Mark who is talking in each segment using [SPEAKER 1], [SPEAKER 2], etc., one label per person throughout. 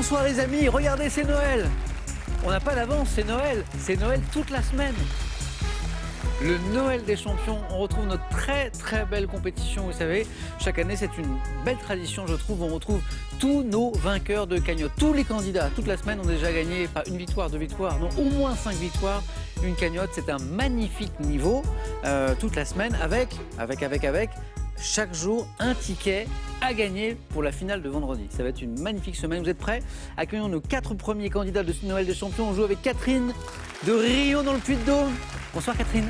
[SPEAKER 1] Bonsoir les amis, regardez, c'est Noël. On n'a pas d'avance, c'est Noël toute la semaine. Le Noël des champions, on retrouve notre très belle compétition, vous savez. Chaque année, c'est une belle tradition, je trouve. On retrouve tous nos vainqueurs de cagnotte. Tous les candidats, toute la semaine, ont déjà gagné, pas une victoire, 2 victoires, non, au moins 5 victoires. Une cagnotte, c'est un magnifique niveau, toute la semaine, avec chaque jour un ticket à gagner pour la finale de vendredi. Ça va être une magnifique semaine. Vous êtes prêts? Accueillons nos 4 premiers candidats de ce Noël des champions. On joue avec Catherine de Rio dans le Puy-de-Dôme. Bonsoir Catherine.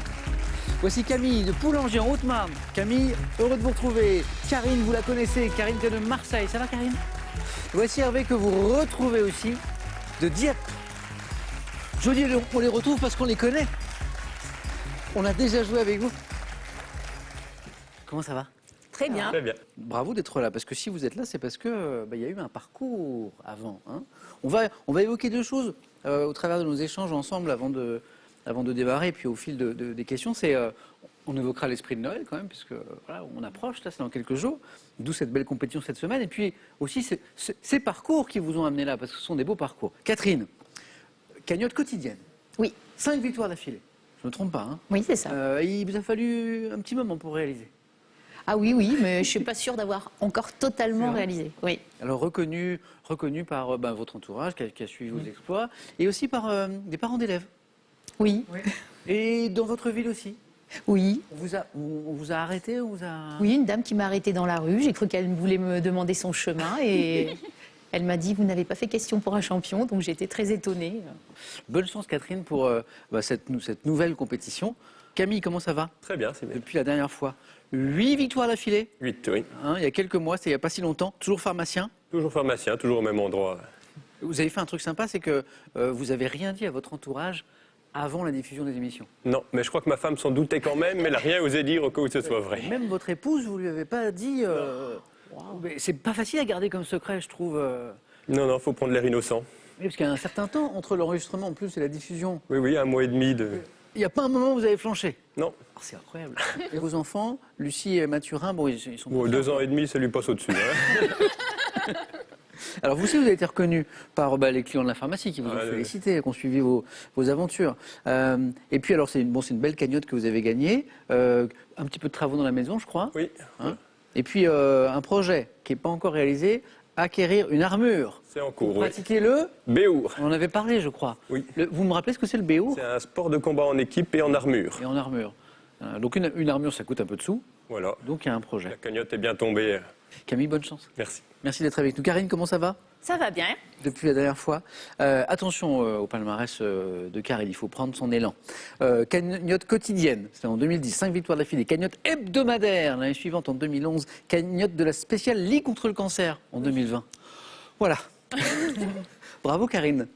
[SPEAKER 1] Voici Camille de Poulangy en Haute-Marne. Camille, heureux de vous retrouver. Karine, vous la connaissez. Karine qui est de Marseille. Ça va Karine? Voici Hervé que vous retrouvez aussi de Dieppe. Je dis on les retrouve parce qu'on les connaît. On a déjà joué avec vous. Comment ça va?
[SPEAKER 2] Très bien.
[SPEAKER 3] Très bien.
[SPEAKER 1] Bravo d'être là, parce que si vous êtes là, c'est parce que y a eu un parcours avant. Hein. On va évoquer 2 choses au travers de nos échanges ensemble avant de démarrer, et puis au fil des questions. On évoquera l'esprit de Noël quand même, puisque voilà, on approche, là c'est dans quelques jours, d'où cette belle compétition cette semaine, et puis aussi ces parcours qui vous ont amené là, parce que ce sont des beaux parcours. Catherine, cagnotte quotidienne.
[SPEAKER 2] Oui.
[SPEAKER 1] 5 victoires d'affilée. Je ne me trompe pas. Hein.
[SPEAKER 2] Oui, c'est ça.
[SPEAKER 1] Il vous a fallu un petit moment pour réaliser.
[SPEAKER 2] Ah oui, mais je ne suis pas sûre d'avoir encore totalement réalisé. Oui.
[SPEAKER 1] Alors reconnu par votre entourage qui a suivi vos exploits, et aussi par des parents d'élèves.
[SPEAKER 2] Oui.
[SPEAKER 1] Et dans votre ville aussi.
[SPEAKER 2] Oui.
[SPEAKER 1] On vous a arrêté,
[SPEAKER 2] Oui, une dame qui m'a arrêtée dans la rue. J'ai cru qu'elle voulait me demander son chemin et elle m'a dit « Vous n'avez pas fait question pour un champion », donc j'étais très étonnée.
[SPEAKER 1] Bonne chance Catherine pour cette nouvelle compétition. Camille, comment ça va?
[SPEAKER 3] Très bien, c'est bien.
[SPEAKER 1] Depuis la dernière fois. 8 victoires d'affilée.
[SPEAKER 3] 8, oui.
[SPEAKER 1] Hein, il y a quelques mois, c'était il n'y a pas si longtemps. Toujours pharmacien.
[SPEAKER 3] Toujours pharmacien, toujours au même endroit.
[SPEAKER 1] Vous avez fait un truc sympa, c'est que vous n'avez rien dit à votre entourage avant la diffusion des émissions.
[SPEAKER 3] Non, mais je crois que ma femme s'en doutait quand même, mais elle n'a rien osé dire au cas où ce soit vrai.
[SPEAKER 1] Même votre épouse, vous ne lui avez pas dit... Mais c'est pas facile à garder comme secret, je trouve.
[SPEAKER 3] Non, faut prendre l'air innocent.
[SPEAKER 1] Oui, parce qu'il y a un certain temps entre l'enregistrement en plus et la diffusion.
[SPEAKER 3] Oui, 1 mois et demi de...
[SPEAKER 1] Il n'y a pas un moment où vous avez flanché?
[SPEAKER 3] Non.
[SPEAKER 1] Oh, c'est incroyable. Et vos enfants, Lucie et Mathurin, ils sont...
[SPEAKER 3] Bon, 2 ans et demi, ça lui passe au-dessus. Hein.
[SPEAKER 1] Alors vous aussi, vous avez été reconnu par les clients de la pharmacie qui vous ont félicité, qui ont suivi vos aventures. Et puis alors, c'est une belle cagnotte que vous avez gagnée. Un petit peu de travaux dans la maison, je crois.
[SPEAKER 3] Oui.
[SPEAKER 1] Hein, et puis un projet qui n'est pas encore réalisé, acquérir une armure.
[SPEAKER 3] C'est en cours,
[SPEAKER 1] Pour pratiquer le...
[SPEAKER 3] Béour.
[SPEAKER 1] On en avait parlé, je crois.
[SPEAKER 3] Oui.
[SPEAKER 1] Vous me rappelez ce que c'est le béour?
[SPEAKER 3] C'est un sport de combat en équipe et en armure.
[SPEAKER 1] Et en armure. Donc une armure, ça coûte un peu de sous.
[SPEAKER 3] Voilà.
[SPEAKER 1] Donc il y a un projet.
[SPEAKER 3] La cagnotte est bien tombée.
[SPEAKER 1] Camille, bonne chance.
[SPEAKER 3] Merci.
[SPEAKER 1] Merci d'être avec nous. Karine, comment ça va?
[SPEAKER 2] Ça va bien.
[SPEAKER 1] Depuis la dernière fois. Attention au palmarès de Karine, il faut prendre son élan. Cagnotte quotidienne, c'était en 2010, 5 victoires d'affilée. Cagnotte hebdomadaire, l'année suivante en 2011. Cagnotte de la spéciale Ligue contre le cancer en 2020. Voilà. Bravo Karine.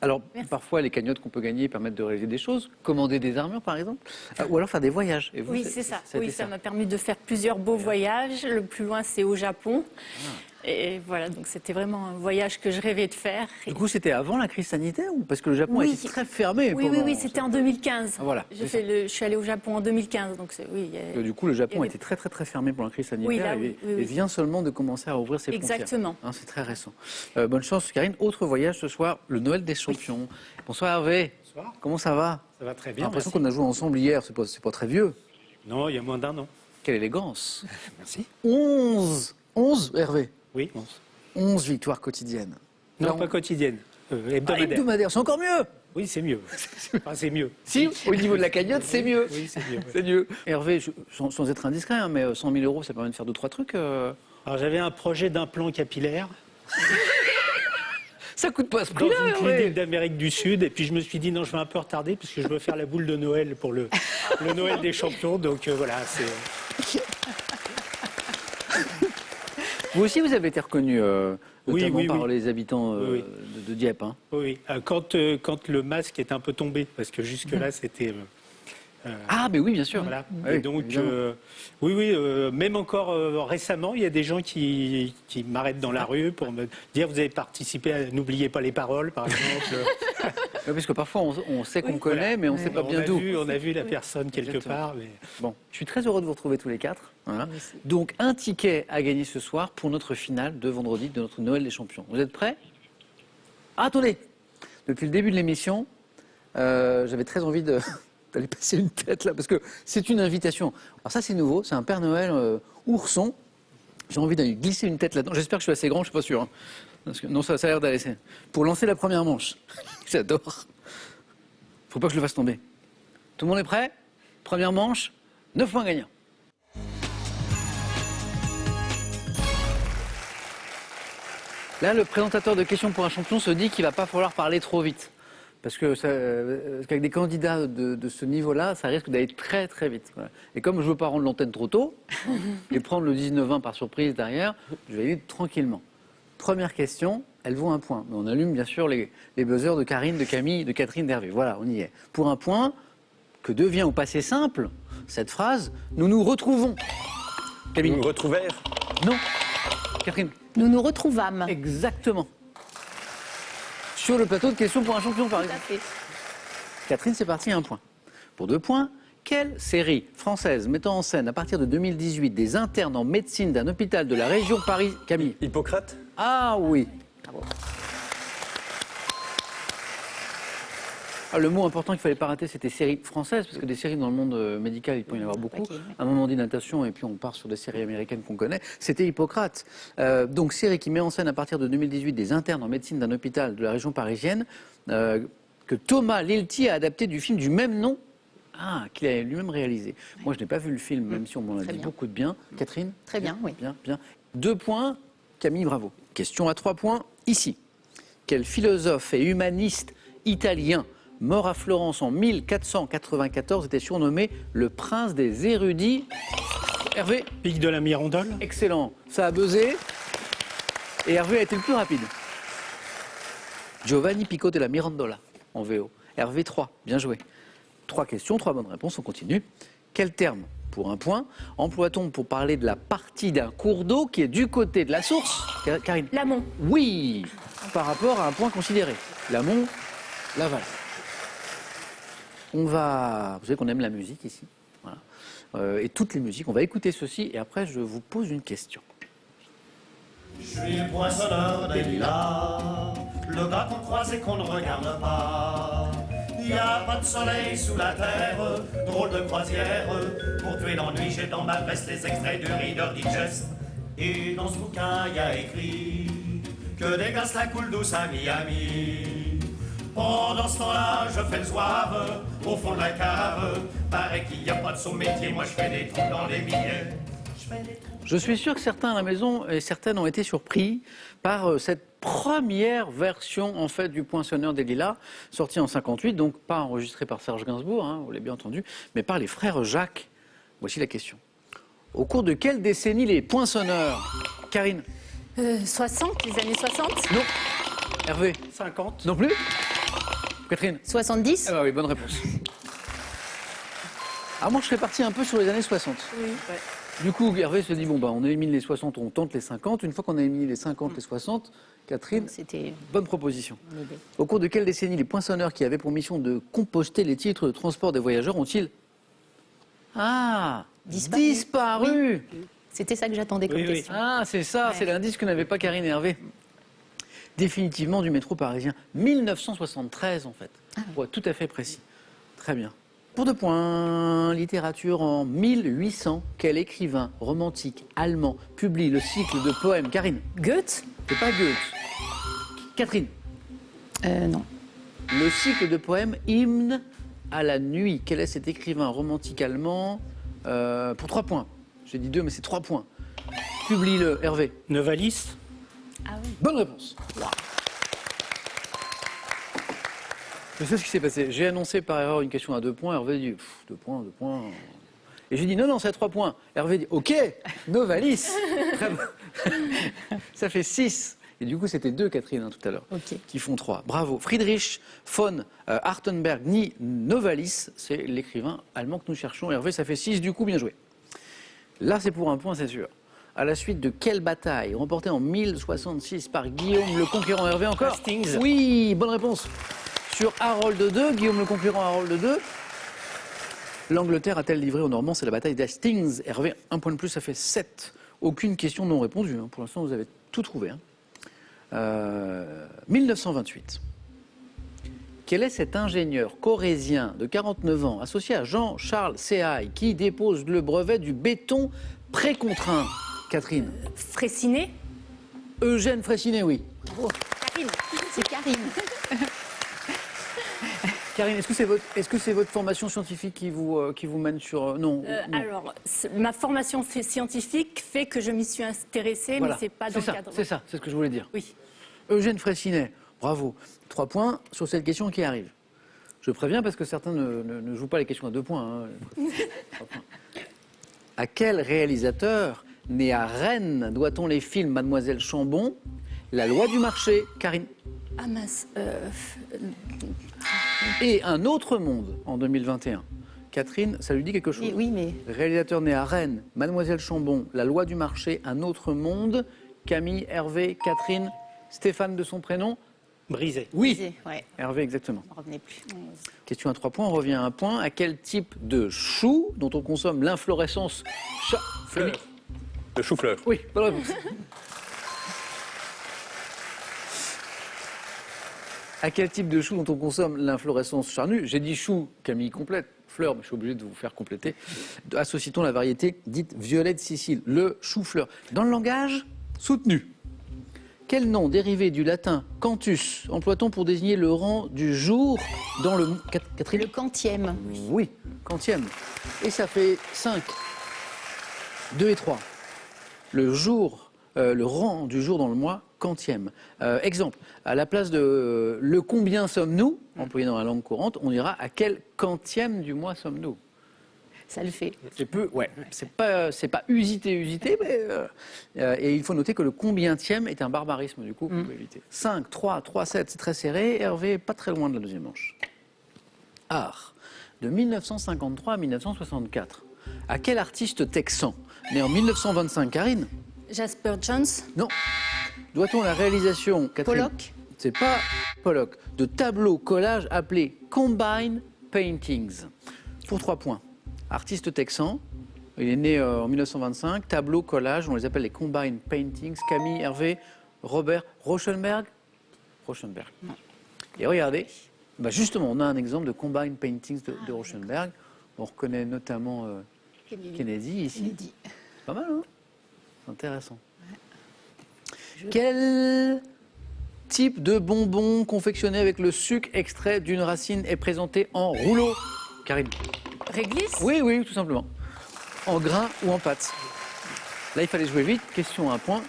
[SPEAKER 1] Alors, parfois, les cagnottes qu'on peut gagner permettent de réaliser des choses, commander des armures par exemple, ou alors faire des voyages. Et vous,
[SPEAKER 4] oui, c'est ça. Oui, ça m'a permis de faire plusieurs beaux voyages. Le plus loin, c'est au Japon. Et voilà, donc c'était vraiment un voyage que je rêvais de faire.
[SPEAKER 1] Du coup, c'était avant la crise sanitaire ou parce que le Japon était très fermé?
[SPEAKER 4] Oui, c'était en 2015.
[SPEAKER 1] Ah, voilà.
[SPEAKER 4] Je suis allée au Japon en 2015, donc oui.
[SPEAKER 1] Du coup, le Japon était très fermé pour la crise sanitaire et vient seulement de commencer à ouvrir ses frontières.
[SPEAKER 4] Exactement.
[SPEAKER 1] Hein, c'est très récent. Bonne chance, Karine. Autre voyage ce soir, le Noël des champions. Oui. Bonsoir Hervé.
[SPEAKER 5] Bonsoir.
[SPEAKER 1] Comment ça va?
[SPEAKER 5] Ça va très bien.
[SPEAKER 1] J'ai l'impression qu'on a joué ensemble hier. C'est pas très vieux.
[SPEAKER 5] Non, il y a moins d'1 an.
[SPEAKER 1] Quelle élégance.
[SPEAKER 5] Merci.
[SPEAKER 1] 11 Hervé.
[SPEAKER 5] Oui,
[SPEAKER 1] 11 victoires quotidiennes.
[SPEAKER 5] Non, pas quotidiennes. Hebdomadaires.
[SPEAKER 1] Hebdomadaires, c'est encore mieux.
[SPEAKER 5] Oui, c'est mieux. Enfin, c'est mieux.
[SPEAKER 1] Si, au niveau de la cagnotte, c'est mieux.
[SPEAKER 5] Oui, c'est mieux.
[SPEAKER 1] C'est mieux. Hervé, sans être indiscret, hein, mais 100 000 €, ça permet de faire 2-3 trucs.
[SPEAKER 5] Alors, j'avais un projet d'implant capillaire.
[SPEAKER 1] Ça coûte pas ce
[SPEAKER 5] Dans
[SPEAKER 1] prix-là,
[SPEAKER 5] une
[SPEAKER 1] Hervé.
[SPEAKER 5] clinique d'Amérique du Sud. Et puis, je me suis dit, non, je vais un peu retarder parce que je veux faire la boule de Noël pour le Noël des champions. Donc, voilà, c'est...
[SPEAKER 1] Vous aussi, vous avez été reconnu, notamment par les habitants
[SPEAKER 5] de
[SPEAKER 1] Dieppe. Hein.
[SPEAKER 5] Oui, quand le masque est un peu tombé, parce que jusque-là, c'était...
[SPEAKER 1] Ah, mais oui, bien sûr.
[SPEAKER 5] Voilà.
[SPEAKER 1] Oui,
[SPEAKER 5] et donc, même encore récemment, il y a des gens qui m'arrêtent dans la rue pour me dire, vous avez participé à N'oubliez pas les paroles, par exemple.
[SPEAKER 1] Ouais, parce que parfois, on sait qu'on connaît,
[SPEAKER 5] Voilà.
[SPEAKER 1] mais on ne sait pas bien d'où.
[SPEAKER 5] On a vu la personne quelque
[SPEAKER 1] Exactement.
[SPEAKER 5] part. Mais...
[SPEAKER 1] Bon, je suis très heureux de vous retrouver tous les quatre. Voilà. Donc, un ticket à gagner ce soir pour notre finale de vendredi de notre Noël des champions. Vous êtes prêts? Ah, attendez. Depuis le début de l'émission, j'avais très envie d'aller passer une tête là, parce que c'est une invitation. Alors ça, c'est nouveau, c'est un Père Noël ourson. J'ai envie d'aller glisser une tête là-dedans. J'espère que je suis assez grand, je ne suis pas sûr. Hein. Parce que, non, ça a l'air d'aller. Pour lancer la première manche. J'adore. Faut pas que je le fasse tomber. Tout le monde est prêt? Première manche, 9 points gagnants. Là, le présentateur de questions pour un champion se dit qu'il va pas falloir parler trop vite. Parce qu'avec des candidats de ce niveau-là, ça risque d'aller très très vite. Voilà. Et comme je veux pas rendre l'antenne trop tôt, et prendre le 19-20 par surprise derrière, je vais aller tranquillement. Première question, elle vaut un point. Mais on allume bien sûr les buzzers de Karine, de Camille, de Catherine, d'Hervé. Voilà, on y est. Pour un point, que devient au passé simple cette phrase, nous nous retrouvons. Camille.
[SPEAKER 3] Nous retrouvèrent.
[SPEAKER 1] Non. Catherine.
[SPEAKER 2] Nous nous retrouvâmes.
[SPEAKER 1] Exactement. Sur le plateau de questions pour un champion, par exemple. Catherine, c'est parti, un point. Pour 2 points, quelle série française mettant en scène à partir de 2018 des internes en médecine d'un hôpital de la région Paris... Camille.
[SPEAKER 3] Hippocrate.
[SPEAKER 1] Ah oui. Ah, le mot important qu'il ne fallait pas rater, c'était séries françaises, parce que des séries dans le monde médical, il peut y en avoir beaucoup.
[SPEAKER 2] Ok, oui.
[SPEAKER 1] Un moment dit natation, et puis on part sur des séries américaines qu'on connaît. C'était Hippocrate. Donc, série qui met en scène à partir de 2018 des internes en médecine d'un hôpital de la région parisienne, que Thomas Lelty a adapté du film du même nom, qu'il a lui-même réalisé. Moi, je n'ai pas vu le film, même si on m'en a
[SPEAKER 2] Très
[SPEAKER 1] dit
[SPEAKER 2] bien.
[SPEAKER 1] beaucoup de bien. Catherine?
[SPEAKER 2] Très bien, oui.
[SPEAKER 1] Bien, bien. 2 points, Camille, bravo. Question à 3 points, ici. Quel philosophe et humaniste italien mort à Florence en 1494 était surnommé le prince des érudits? Hervé?
[SPEAKER 5] Pic de la Mirandole.
[SPEAKER 1] Excellent. Ça a buzzé. Et Hervé a été le plus rapide. Giovanni Pico della Mirandola, en VO. Hervé 3, bien joué. 3 questions, 3 bonnes réponses, on continue. Quel terme, pour un point, emploie-t-on pour parler de la partie d'un cours d'eau qui est du côté de la source? Karine?
[SPEAKER 4] L'amont.
[SPEAKER 1] Oui, par rapport à un point considéré. L'amont, l'aval. Vous savez qu'on aime la musique ici. Voilà. Et toutes les musiques, on va écouter ceci et après je vous pose une question.
[SPEAKER 6] Je suis le poinçonneur des lilas, le gars qu'on croise et qu'on ne regarde pas. Il n'y a pas de soleil sous la terre, drôle de croisière. Pour tuer l'ennui, j'ai dans ma veste les extraits du Reader Digest. Et dans ce bouquin, il y a écrit que des gaz la coule douce à Miami. Pendant ce temps-là, je fais le zouave au fond de la cave. Paraît qu'il n'y a pas de sous-métier, moi je fais des trous dans les billets.
[SPEAKER 1] Je suis sûr que certains à la maison et certaines ont été surpris par cette première version en fait du Poinçonneur des Lilas, sortie en 58, donc pas enregistrée par Serge Gainsbourg, vous l'avez bien entendu, mais par les frères Jacques. Voici la question. Au cours de quelle décennie les Poinçonneurs? Karine?
[SPEAKER 4] 60, les années 60.
[SPEAKER 1] Non. Hervé?
[SPEAKER 5] 50.
[SPEAKER 1] Non plus? Catherine?
[SPEAKER 2] 70.
[SPEAKER 1] Ah bah oui, bonne réponse. Alors moi je serais parti un peu sur les années 60.
[SPEAKER 4] Oui.
[SPEAKER 1] Du coup, Hervé se dit, bon, on élimine les 60, on tente les 50. Une fois qu'on a éliminé les 50, les 60, Catherine,
[SPEAKER 2] C'était
[SPEAKER 1] bonne proposition.
[SPEAKER 2] une idée.
[SPEAKER 1] Au cours de quelle décennie les poinçonneurs qui avaient pour mission de composter les titres de transport des voyageurs ont-ils disparu?
[SPEAKER 2] C'était ça que j'attendais comme
[SPEAKER 5] Oui, oui.
[SPEAKER 2] question.
[SPEAKER 1] Ah, c'est ça, c'est l'indice que n'avait pas Karine et Hervé. Définitivement du métro parisien. 1973, en fait. Pour être tout à fait précis. Très bien. Pour 2 points, littérature en 1800. Quel écrivain romantique allemand publie le cycle de poèmes? Karine?
[SPEAKER 4] Goethe.
[SPEAKER 1] C'est pas Goethe. Catherine?
[SPEAKER 2] Non.
[SPEAKER 1] Le cycle de poèmes Hymne à la nuit. Quel est cet écrivain romantique allemand? Pour 3 points. J'ai dit 2, mais c'est 3 points. Publie-le, Hervé.
[SPEAKER 5] Novalis.
[SPEAKER 4] Ah oui.
[SPEAKER 1] Bonne réponse. Je sais ce qui s'est passé. J'ai annoncé par erreur une question à 2 points. Hervé dit 2 points, 2 points. Et j'ai dit non, c'est à 3 points. Hervé dit ok, Novalis. Très bon. Ça fait 6. Et du coup, c'était 2, Catherine, tout à l'heure, qui font 3. Bravo. Friedrich von Hartenberg ni Novalis, c'est l'écrivain allemand que nous cherchons. Hervé, ça fait 6, du coup, bien joué. Là, c'est pour un point, c'est sûr. À la suite de quelle bataille remportée en 1066 par Guillaume le Conquérant? Hervé encore?
[SPEAKER 5] Hastings.
[SPEAKER 1] Oui, bonne réponse. sur Harold II. Guillaume Le Conquérant, Harold II. L'Angleterre a-t-elle livré aux Normands? C'est la bataille d'Hastings. Hervé, un point de plus, ça fait 7. Aucune question non répondue. Pour l'instant, vous avez tout trouvé. 1928. Quel est cet ingénieur corrézien de 49 ans, associé à Jean-Charles Séhaille, qui dépose le brevet du béton précontraint? Catherine.
[SPEAKER 4] Fraissinet.
[SPEAKER 1] Eugène Fraissinet, oui.
[SPEAKER 4] Karine.
[SPEAKER 2] C'est Karine.
[SPEAKER 1] Karine, est-ce que c'est votre formation scientifique qui vous mène sur... Non, non.
[SPEAKER 4] Alors, ma formation scientifique fait que je m'y suis intéressée,
[SPEAKER 1] Voilà.
[SPEAKER 4] mais c'est pas dans le cadre.
[SPEAKER 1] C'est ça, c'est ce que je voulais dire.
[SPEAKER 4] Oui.
[SPEAKER 1] Eugène Fraissinet, bravo. 3 points sur cette question qui arrive. Je préviens parce que certains ne jouent pas les questions à 2 points. 3 points. À quel réalisateur, né à Rennes, doit-on les films Mademoiselle Chambon, La loi du marché, Karine,
[SPEAKER 4] Ah mince.
[SPEAKER 1] et Un autre monde en 2021? Catherine, ça lui dit quelque chose?
[SPEAKER 2] Oui, mais
[SPEAKER 1] Réalisateur né à Rennes, Mademoiselle Chambon, La loi du marché, Un autre monde. Camille, Hervé, Catherine, Stéphane de son prénom?
[SPEAKER 5] Brisé.
[SPEAKER 1] Oui,
[SPEAKER 2] ouais,
[SPEAKER 1] Hervé, exactement.
[SPEAKER 2] on ne revenait plus.
[SPEAKER 1] Question à 3 points, on revient à 1 point. À quel type de chou dont on consomme l'inflorescence
[SPEAKER 3] Fleur. Le chou-fleur.
[SPEAKER 1] Oui, bonne réponse. À quel type de chou dont on consomme l'inflorescence charnue? J'ai dit chou, Camille complète, fleur, mais je suis obligé de vous faire compléter. Associe-t-on la variété dite violet de Sicile, le chou-fleur? Dans le langage soutenu, quel nom dérivé du latin canthus emploie-t-on pour désigner le rang du jour dans le... Catherine?
[SPEAKER 2] Le quantième.
[SPEAKER 1] Oui, quantième. Et ça fait 5. 2 et 3. Le jour, le rang du jour dans le mois, quantième. Exemple, à la place de le combien sommes-nous, employé dans la langue courante, on dira à quel quantième du mois sommes-nous?
[SPEAKER 2] Ça le fait.
[SPEAKER 1] C'est peu, ouais. C'est pas usité, mais et il faut noter que le combientième est un barbarisme du coup qu'on peut éviter. 5, 3, 3, 7, c'est très serré. Hervé est pas très loin de la deuxième manche. Art. De 1953 à 1964. À quel artiste texan, né en 1925, Karine?
[SPEAKER 4] Jasper Jones.
[SPEAKER 1] Non. Doit-on la réalisation, Catherine?
[SPEAKER 2] Pollock.
[SPEAKER 1] C'est pas Pollock. De tableaux collages appelés Combine Paintings. Pour 3 points. Artiste texan, il est né en 1925, tableau, collage, on les appelle les Combine Paintings. Camille, Hervé, Robert Rauschenberg. Et regardez, bah justement, on a un exemple de Combine Paintings de Rauschenberg. On reconnaît notamment Kennedy ici.
[SPEAKER 2] Kennedy.
[SPEAKER 1] Pas mal, hein? C'est intéressant. Quel type de bonbon confectionné avec le sucre extrait d'une racine est présenté en rouleau, Karine?
[SPEAKER 4] Réglisse.
[SPEAKER 1] Oui, oui, tout simplement. En grain ou en pâte. Là, il fallait jouer vite. Question à 1 point.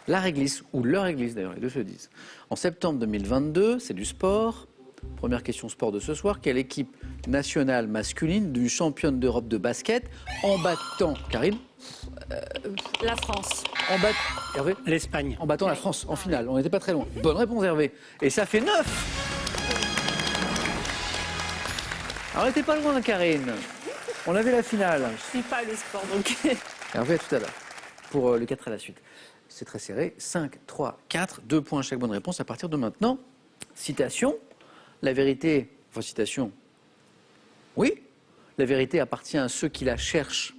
[SPEAKER 1] La réglisse, ou le réglisse d'ailleurs, les deux se disent. En septembre 2022, c'est du sport. Première question sport de ce soir. Quelle équipe nationale masculine du championne d'Europe de basket en battant, Karine?
[SPEAKER 4] La France.
[SPEAKER 1] Hervé?
[SPEAKER 5] L'Espagne.
[SPEAKER 1] En battant la France en finale. On n'était pas très loin. Bonne réponse, Hervé. Et ça fait 9. Alors, on n'était pas loin, Karine. On avait la finale.
[SPEAKER 4] Je ne suis pas le sport, donc.
[SPEAKER 1] Hervé, à tout à l'heure. Pour le 4 à la suite. C'est très serré. 5, 3, 4. 2 points à chaque bonne réponse à partir de maintenant. Citation. La vérité. Enfin, citation. Oui. La vérité appartient à ceux qui la cherchent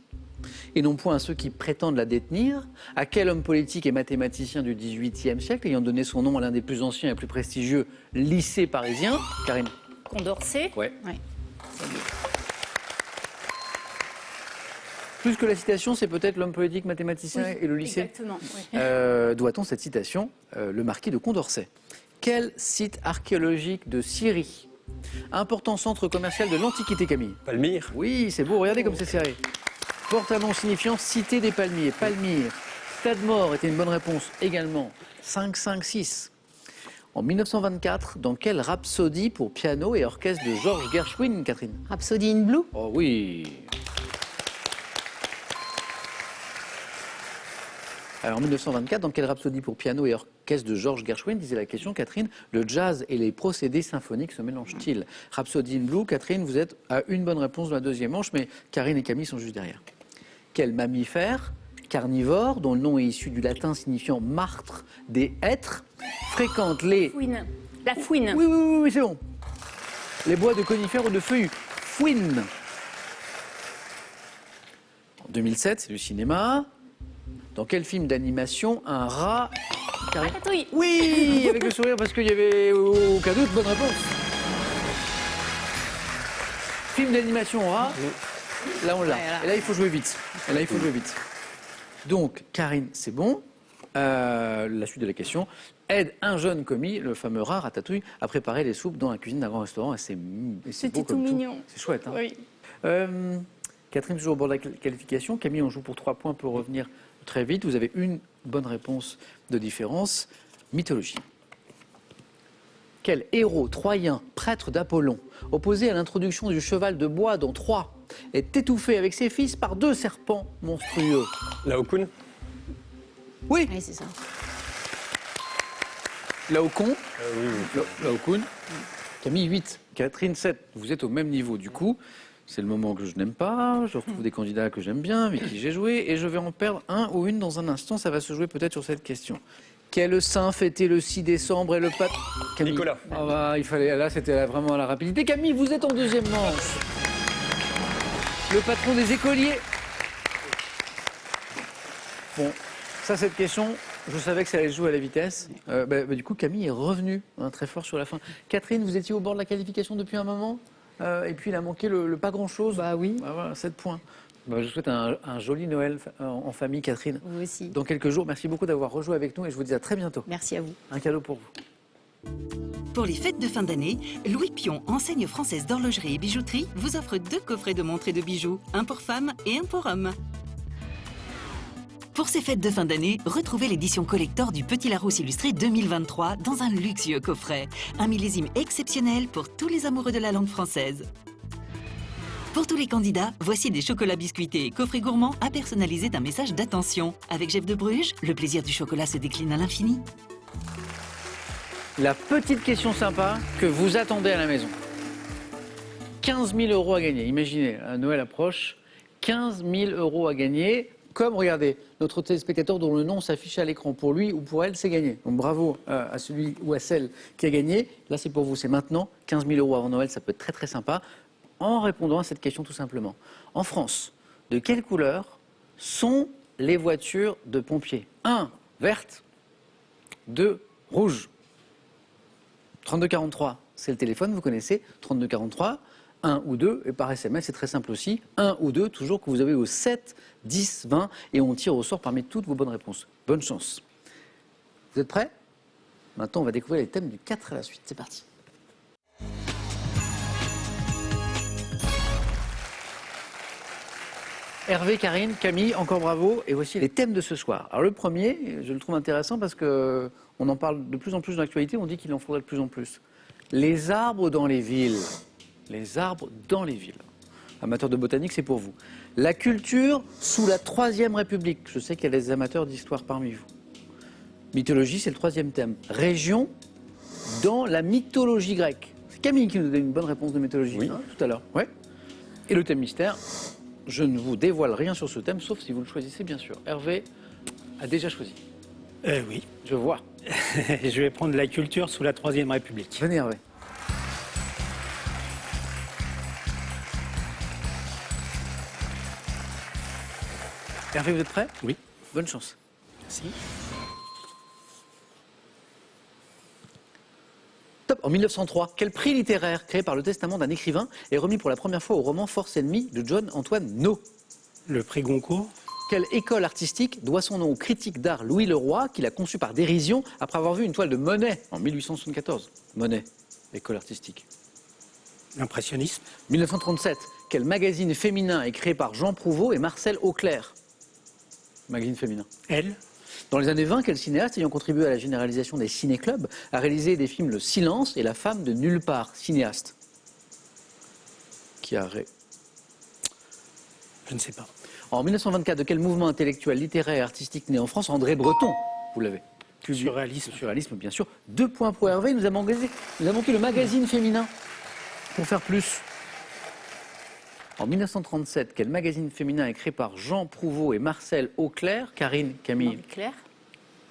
[SPEAKER 1] et non point à ceux qui prétendent la détenir. À quel homme politique et mathématicien du XVIIIe siècle, ayant donné son nom à l'un des plus anciens et plus prestigieux lycées parisiens, Karine?
[SPEAKER 4] Condorcet.
[SPEAKER 1] Ouais.
[SPEAKER 2] Ouais.
[SPEAKER 1] Plus que la citation, c'est peut-être l'homme politique, mathématicien et le lycée.
[SPEAKER 4] Exactement. Oui.
[SPEAKER 1] Doit-on cette citation le marquis de Condorcet? Quel site archéologique de Syrie? Important centre commercial de l'Antiquité, Camille?
[SPEAKER 3] Palmyre.
[SPEAKER 1] Oui, c'est beau, regardez comme c'est serré. Porte un nom signifiant cité des palmiers, Palmyre. Stade-Mort était une bonne réponse également. 5, 5, 6. En 1924, dans quelle rhapsodie pour piano et orchestre de Georges Gershwin, Catherine?
[SPEAKER 2] Rhapsody in Blue.
[SPEAKER 1] Oh oui. Alors en 1924, dans quelle rhapsodie pour piano et orchestre de Georges Gershwin, disait la question, Catherine, le jazz et les procédés symphoniques se mélangent-ils? Rhapsody in Blue, Catherine, vous êtes à une bonne réponse de la deuxième manche, mais Karine et Camille sont juste derrière. Quel mammifère carnivore, dont le nom est issu du latin signifiant martre des hêtres, fréquente les...
[SPEAKER 4] Fouine. La fouine.
[SPEAKER 1] Oui, c'est bon. Les bois de conifères ou de feuillus. Fouine. En 2007, c'est du cinéma. Dans quel film d'animation un rat...
[SPEAKER 4] Ratatouille.
[SPEAKER 1] Oui, avec le sourire parce qu'il y avait aucun doute, bonne réponse. Film d'animation rat. Là, on l'a. Et là, il faut jouer vite. Donc, Karine, c'est bon. La suite de la question. Aide un jeune commis, le fameux rat Ratatouille, à préparer les soupes dans la cuisine d'un grand restaurant. Et c'est beau
[SPEAKER 4] C'était tout
[SPEAKER 1] comme
[SPEAKER 4] mignon.
[SPEAKER 1] C'est chouette. Hein.
[SPEAKER 4] Oui.
[SPEAKER 1] Catherine, toujours au bord de la qualification. Camille, on joue pour 3 points pour revenir très vite. Vous avez une bonne réponse de différence. Mythologie. Quel héros troyen, prêtre d'Apollon, opposé à l'introduction du cheval de bois dans Troie, est étouffé avec ses fils par 2 serpents monstrueux?
[SPEAKER 3] Laocoon.
[SPEAKER 1] Oui,
[SPEAKER 2] Oui, c'est ça.
[SPEAKER 1] Laocoon.
[SPEAKER 3] Oui.
[SPEAKER 1] Laocoon. Camille, 8. Catherine, 7. Vous êtes au même niveau du coup. C'est le moment que je n'aime pas. Je retrouve des candidats que j'aime bien, avec qui j'ai joué. Et je vais en perdre un ou une dans un instant. Ça va se jouer peut-être sur cette question. Quel saint fêtait le 6 décembre et le pape
[SPEAKER 3] Nicolas.
[SPEAKER 1] Ah bah, il fallait, là, c'était vraiment à la rapidité. Camille, vous êtes en deuxième manche. Le patron des écoliers. Bon, ça, cette question, je savais que ça allait se jouer à la vitesse. Du coup, Camille est revenue très fort sur la fin. Catherine, vous étiez au bord de la qualification depuis un moment et puis il a manqué le pas grand-chose.
[SPEAKER 2] Bah oui.
[SPEAKER 1] Bah, voilà, 7 points. Bah, je vous souhaite un joli Noël en famille, Catherine.
[SPEAKER 2] Vous aussi.
[SPEAKER 1] Dans quelques jours, merci beaucoup d'avoir rejoué avec nous et je vous dis à très bientôt.
[SPEAKER 2] Merci à vous.
[SPEAKER 1] Un cadeau pour vous.
[SPEAKER 7] Pour les fêtes de fin d'année, Louis Pion, enseigne française d'horlogerie et bijouterie, vous offre 2 coffrets de montres et de bijoux, un pour femmes et un pour hommes. Pour ces fêtes de fin d'année, retrouvez l'édition collector du Petit Larousse illustré 2023 dans un luxueux coffret. Un millésime exceptionnel pour tous les amoureux de la langue française. Pour tous les candidats, voici des chocolats biscuités et coffrets gourmands à personnaliser d'un message d'attention. Avec Jeff de Bruges, le plaisir du chocolat se décline à l'infini.
[SPEAKER 1] La petite question sympa que vous attendez à la maison. 15 000 € à gagner. Imaginez, Noël approche. 15 000 € à gagner. Comme, regardez, notre téléspectateur dont le nom s'affiche à l'écran. Pour lui ou pour elle, c'est gagné. Donc bravo à celui ou à celle qui a gagné. Là, c'est pour vous, c'est maintenant. 15 000 € avant Noël, ça peut être très très sympa. En répondant à cette question tout simplement. En France, de quelle couleur sont les voitures de pompiers? 1, verte. 2, rouge. 3243, c'est le téléphone, vous connaissez. 3243, 1 ou 2, et par SMS, c'est très simple aussi. 1 ou 2, toujours que vous avez au 7, 10, 20, et on tire au sort parmi toutes vos bonnes réponses. Bonne chance. Vous êtes prêts? Maintenant, on va découvrir les thèmes du 4 à la suite. C'est parti. Hervé, Karine, Camille, encore bravo. Et voici les thèmes de ce soir. Alors le premier, je le trouve intéressant parce qu'on en parle de plus en plus dans l'actualité, on dit qu'il en faudrait de plus en plus. Les arbres dans les villes. Les arbres dans les villes. Amateurs de botanique, c'est pour vous. La culture sous la Troisième République. Je sais qu'il y a des amateurs d'histoire parmi vous. Mythologie, c'est le troisième thème. Région dans la mythologie grecque. C'est Camille qui nous donne une bonne réponse de mythologie tout à l'heure. Ouais. Et le thème mystère. Je ne vous dévoile rien sur ce thème, sauf si vous le choisissez, bien sûr. Hervé a déjà choisi.
[SPEAKER 5] Oui.
[SPEAKER 1] Je vois.
[SPEAKER 5] Je vais prendre la culture sous la Troisième République.
[SPEAKER 1] Venez, Hervé. Hervé, vous êtes prêt?
[SPEAKER 5] Oui.
[SPEAKER 1] Bonne chance.
[SPEAKER 5] Merci.
[SPEAKER 1] Top. En 1903, quel prix littéraire créé par le testament d'un écrivain est remis pour la première fois au roman Force ennemie de John-Antoine No?
[SPEAKER 5] Le prix Goncourt.
[SPEAKER 1] Quelle école artistique doit son nom au critique d'art Louis Leroy, qu'il a conçu par dérision après avoir vu une toile de Monet en 1874? Monet, école artistique.
[SPEAKER 5] L'impressionnisme.
[SPEAKER 1] 1937, quel magazine féminin est créé par Jean Prouveau et Marcel Auclair? Magazine féminin.
[SPEAKER 5] Elle.
[SPEAKER 1] Dans les années 20, quel cinéaste ayant contribué à la généralisation des ciné-clubs a réalisé des films Le Silence et La femme de nulle part? Cinéaste. Qui a
[SPEAKER 5] Je ne sais pas.
[SPEAKER 1] En 1924, de quel mouvement intellectuel, littéraire et artistique né en France André Breton? Vous l'avez.
[SPEAKER 5] Surréalisme.
[SPEAKER 1] Surréalisme, bien sûr. 2 points pour Hervé. Il nous a manqué le magazine féminin. Pour faire plus. En 1937, quel magazine féminin est créé par Jean Prouveau et Marcel Auclair? Karine, Camille.
[SPEAKER 4] Marie-Claire.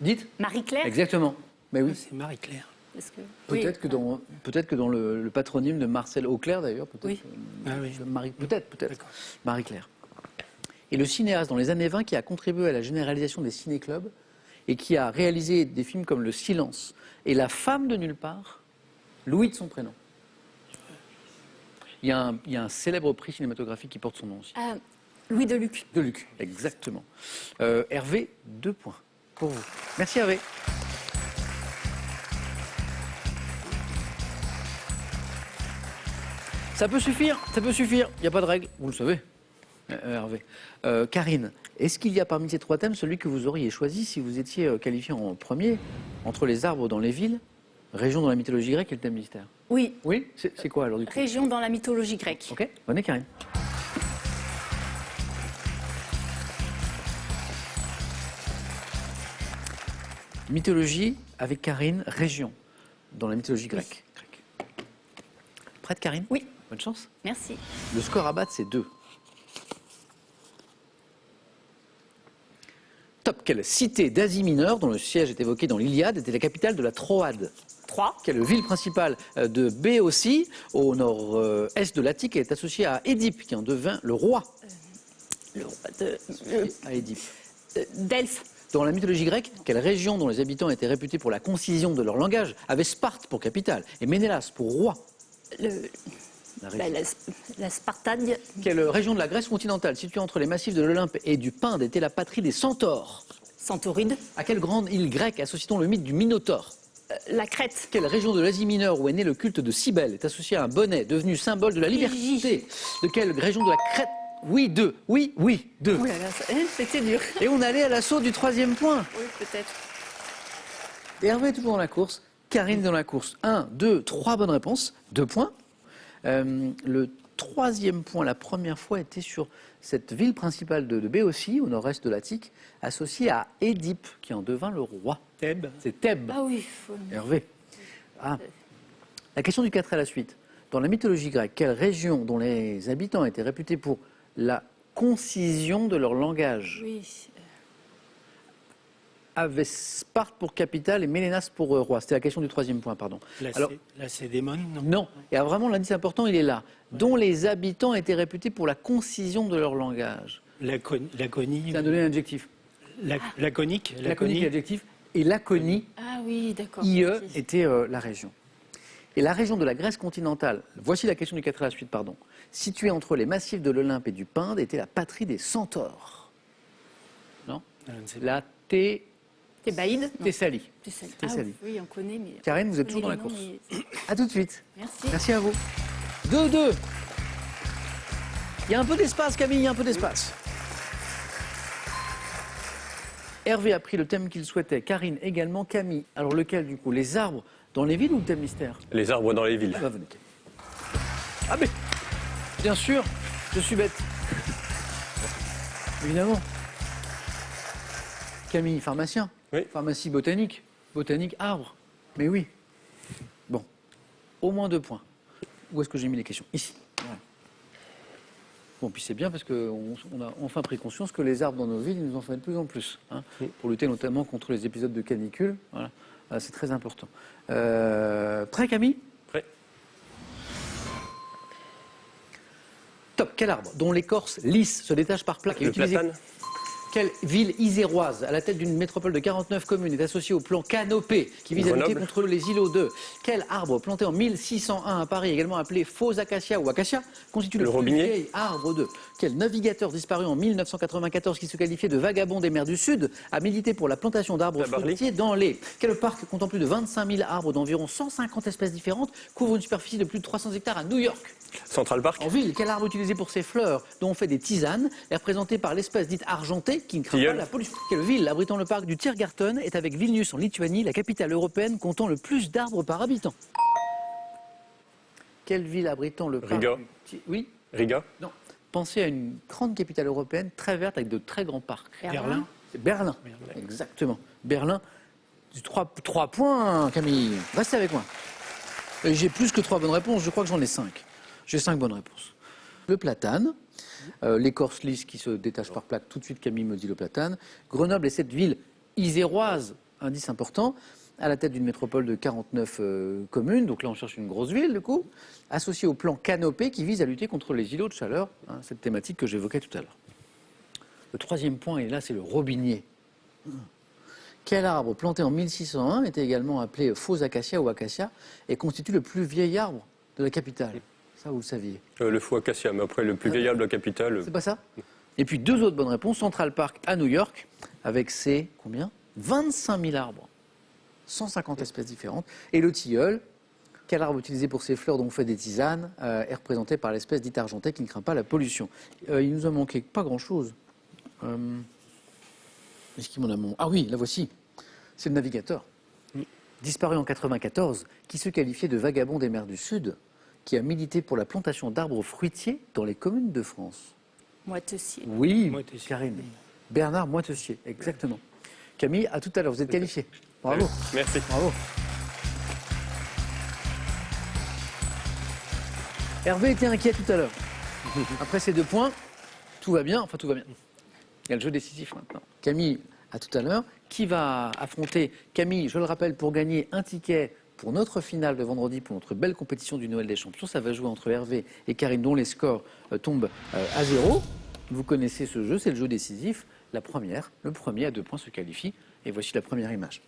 [SPEAKER 1] Dites.
[SPEAKER 4] Marie-Claire.
[SPEAKER 1] Exactement. Mais oui.
[SPEAKER 5] C'est Marie-Claire.
[SPEAKER 4] Parce que,
[SPEAKER 1] Peut-être que dans le patronyme de Marcel Auclair, d'ailleurs, peut-être.
[SPEAKER 4] Oui.
[SPEAKER 1] Peut-être. Marie-Claire. Et le cinéaste dans les années 20 qui a contribué à la généralisation des ciné-clubs et qui a réalisé des films comme Le Silence et La femme de nulle part, Louis de son prénom. Il y a un célèbre prix cinématographique qui porte son nom aussi.
[SPEAKER 4] Ah, Louis Deluc.
[SPEAKER 1] Deluc, exactement. Hervé, 2 points pour vous. Merci Hervé. Ça peut suffire, il n'y a pas de règle, vous le savez, Hervé. Karine, est-ce qu'il y a parmi ces 3 thèmes celui que vous auriez choisi si vous étiez qualifié en premier entre les arbres dans les villes, région dans la mythologie grecque et le thème mystère?
[SPEAKER 4] Oui,
[SPEAKER 1] Oui, c'est quoi alors du coup?
[SPEAKER 4] région dans la mythologie grecque.
[SPEAKER 1] Ok, bonne année, Karine. Mythologie avec Karine, région dans la mythologie grecque. Prête Karine?
[SPEAKER 4] Oui.
[SPEAKER 1] Bonne chance.
[SPEAKER 4] Merci.
[SPEAKER 1] Le score à battre, c'est 2. Top. Quelle cité d'Asie mineure, dont le siège est évoqué dans l'Iliade, était la capitale de la Troade?
[SPEAKER 4] 3.
[SPEAKER 1] Quelle ville principale de Béotie, au nord-est de l'Attique, est associée à Édipe, qui en devint le roi?
[SPEAKER 4] Le roi de
[SPEAKER 1] À Édipe.
[SPEAKER 4] Delphes.
[SPEAKER 1] Dans la mythologie grecque, quelle région dont les habitants étaient réputés pour la concision de leur langage avait Sparte pour capitale et Ménélas pour roi? La région.
[SPEAKER 4] La Spartagne.
[SPEAKER 1] Quelle région de la Grèce continentale, située entre les massifs de l'Olympe et du Pinde, était la patrie des centaures?
[SPEAKER 4] Santoride.
[SPEAKER 1] À quelle grande île grecque associe-t-on le mythe du Minotaure?
[SPEAKER 4] La Crète.
[SPEAKER 1] Quelle région de l'Asie mineure où est né le culte de Cybèle est associé à un bonnet devenu symbole de la liberté? De quelle région de la Crète? Oui, 2. Oui, 2.
[SPEAKER 4] Ouh là là, c'était dur.
[SPEAKER 1] Et on allait à l'assaut du 3e point.
[SPEAKER 4] Oui, peut-être.
[SPEAKER 1] Hervé est toujours dans la course, Karine dans la course. 1, 2, 3 bonnes réponses, 2 points. Le 3e point, la première fois, était sur cette ville principale de Béotie, au nord-est de l'Attique, associée à Édipe, qui en devint le roi.
[SPEAKER 5] Thèbes.
[SPEAKER 1] C'est Thèbes.
[SPEAKER 4] Ah oui.
[SPEAKER 1] Hervé. Ah. La question du 4 est la suite. Dans la mythologie grecque, quelle région dont les habitants étaient réputés pour la concision de leur langage
[SPEAKER 4] Oui.
[SPEAKER 1] avait Sparte pour capitale et Ménélas pour roi? C'était la question du 3e point, pardon. Alors,
[SPEAKER 5] La Cédémone, non?
[SPEAKER 1] non. Et vraiment, l'indice important, il est là. Dont les habitants étaient réputés pour la concision de leur langage.
[SPEAKER 5] Laconie.
[SPEAKER 1] C'est un donné un adjectif.
[SPEAKER 5] Laconique.
[SPEAKER 1] Laconique est l'adjectif. Et Laconie,
[SPEAKER 4] Ah oui, d'accord.
[SPEAKER 1] IE,
[SPEAKER 4] Merci.
[SPEAKER 1] était la région. Et la région de la Grèce continentale, voici la question du 4 à la suite, pardon, située entre les massifs de l'Olympe et du Pinde, était la patrie des centaures. Non?
[SPEAKER 5] Je ne sais pas.
[SPEAKER 1] La
[SPEAKER 4] Thébaïde. Non.
[SPEAKER 1] Thessalie.
[SPEAKER 4] Thessalie.
[SPEAKER 1] Thessalie.
[SPEAKER 4] Ah oui, on connaît, mais...
[SPEAKER 1] Karine, vous êtes
[SPEAKER 4] on
[SPEAKER 1] toujours dans la
[SPEAKER 4] connaît
[SPEAKER 1] course.
[SPEAKER 4] les noms,
[SPEAKER 1] À tout de suite.
[SPEAKER 4] mais- Merci.
[SPEAKER 1] Merci à vous. 2-2. Il y a un peu d'espace, Camille, il y a un peu d'espace. Hervé a pris le thème qu'il souhaitait, Karine également, Camille. Alors lequel du coup? Les arbres dans les villes ou le thème mystère?
[SPEAKER 3] Les arbres dans les villes.
[SPEAKER 1] Ah bah venez. Ah mais, bien sûr, je suis bête. Évidemment. Camille, pharmacien.
[SPEAKER 3] Oui.
[SPEAKER 1] Pharmacie botanique. Botanique, arbre. Mais oui. Bon, au moins 2 points. Où est-ce que j'ai mis les questions? Ici. Voilà. Bon, puis c'est bien parce qu'on a enfin pris conscience que les arbres dans nos villes, ils nous en font de plus en plus. Hein, pour lutter notamment contre les épisodes de canicule. Voilà. C'est très important. Prêt, Camille?
[SPEAKER 3] Prêt.
[SPEAKER 1] Top. Quel arbre dont l'écorce lisse se détache par plaques est
[SPEAKER 3] Le
[SPEAKER 1] utilisé?
[SPEAKER 3] platane.
[SPEAKER 1] Quelle ville iséroise, à la tête d'une métropole de 49 communes, est associée au plan Canopé, qui vise à lutter
[SPEAKER 3] Grenoble.
[SPEAKER 1] contre les îlots d'œufs? Quel arbre planté en 1601 à Paris, également appelé faux acacia ou acacia, constitue le
[SPEAKER 3] Le
[SPEAKER 1] plus
[SPEAKER 3] robinier.
[SPEAKER 1] vieil arbre d'œufs? Quel navigateur disparu en 1994, qui se qualifiait de vagabond des mers du Sud, a milité pour la plantation d'arbres
[SPEAKER 3] Tabarly.
[SPEAKER 1] fruitiers dans les... Quel parc comptant plus de 25 000 arbres d'environ 150 espèces différentes couvre une superficie de plus de 300 hectares à New York?
[SPEAKER 3] Central Park.
[SPEAKER 1] En ville, quel arbre utilisé pour ses fleurs, dont on fait des tisanes, est représenté par l'espèce dite argentée qui ne craint
[SPEAKER 3] Tilleul.
[SPEAKER 1] pas la pollution? Quelle ville abritant le parc du Tiergarten est avec Vilnius en Lituanie, la capitale européenne comptant le plus d'arbres par habitant? Quelle ville abritant le parc
[SPEAKER 3] Riga.
[SPEAKER 1] Oui?
[SPEAKER 3] Riga.
[SPEAKER 1] Non. Pensez à une grande capitale européenne très verte avec de très grands parcs.
[SPEAKER 5] Berlin.
[SPEAKER 1] C'est Berlin. Exactement. Berlin. 3 points, Camille. Restez avec moi. Et j'ai plus que 3 bonnes réponses. Je crois que j'en ai 5. J'ai 5 bonnes réponses. Le platane. L'écorce lisse qui se détache par plaque. Tout de suite, Camille me dit le platane. Grenoble est cette ville iséroise, indice important, à la tête d'une métropole de 49 communes. Donc là, on cherche une grosse ville, du coup, associée au plan Canopé qui vise à lutter contre les îlots de chaleur, hein, cette thématique que j'évoquais tout à l'heure. Le troisième point, et là, c'est le robinier. Quel arbre planté en 1601 était également appelé faux acacia ou acacia et constitue le plus vieil arbre de la capitale? Ça, vous le saviez.
[SPEAKER 3] Le faux acacia, mais après, le plus vieil arbre de la capitale.
[SPEAKER 1] C'est pas ça? Et puis deux autres bonnes réponses. Central Park à New York, avec ses, combien? 25 000 arbres. 150 espèces différentes. Et le tilleul, quel arbre utilisé pour ses fleurs dont on fait des tisanes, est représenté par l'espèce dite argentée qui ne craint pas la pollution. Il nous a manqué pas grand-chose. Est-ce qu'il m'en a manqué? Ah oui, la voici. C'est le navigateur. Disparu en 1994, qui se qualifiait de vagabond des mers du Sud, qui a milité pour la plantation d'arbres fruitiers dans les communes de France.
[SPEAKER 4] Moitessier.
[SPEAKER 1] Oui,
[SPEAKER 5] Moitessier.
[SPEAKER 1] Karine. Bernard Moitessier, exactement. Camille, à tout à l'heure, vous êtes qualifié. Bravo.
[SPEAKER 3] Merci.
[SPEAKER 1] Bravo. Hervé était inquiet tout à l'heure. Après ces 2 points, tout va bien, enfin tout va bien. Il y a le jeu décisif maintenant. Camille, à tout à l'heure, qui va affronter Camille, je le rappelle, pour gagner un ticket pour notre finale de vendredi, pour notre belle compétition du Noël des Champions. Ça va jouer entre Hervé et Karine, dont les scores tombent à 0. Vous connaissez ce jeu, c'est le jeu décisif. Le premier à 2 points se qualifie. Et voici la première image.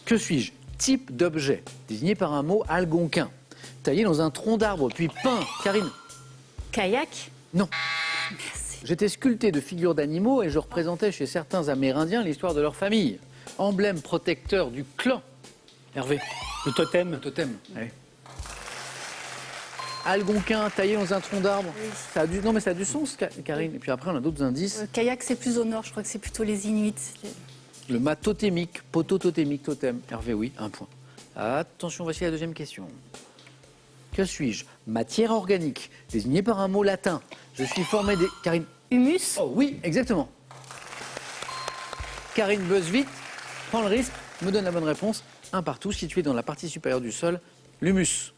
[SPEAKER 1] Que suis-je? Type d'objet, désigné par un mot algonquin, taillé dans un tronc d'arbre, puis peint. Karine?
[SPEAKER 4] Kayak.
[SPEAKER 1] Non.
[SPEAKER 4] Merci.
[SPEAKER 1] J'étais sculpté de figures d'animaux et je représentais chez certains Amérindiens l'histoire de leur famille. Emblème protecteur du clan. Hervé?
[SPEAKER 5] Le totem.
[SPEAKER 1] Le totem. Ouais. Algonquin taillé dans un tronc d'arbre.
[SPEAKER 4] Oui.
[SPEAKER 1] Ça a du... Non mais ça a du sens, Karine. Et puis après on a d'autres indices.
[SPEAKER 4] Kayak, c'est plus au nord. Je crois que c'est plutôt les Inuits.
[SPEAKER 1] Le mât totémique, poteau totémique, totem. Hervé, oui, 1 point. Attention, voici la deuxième question. Que suis-je? Matière organique, désignée par un mot latin. Je suis formé des... Karine?
[SPEAKER 4] Humus.
[SPEAKER 1] Oh oui, exactement. Karine buzz vite, prend le risque, me donne la bonne réponse. 1 partout, situé dans la partie supérieure du sol, l'humus.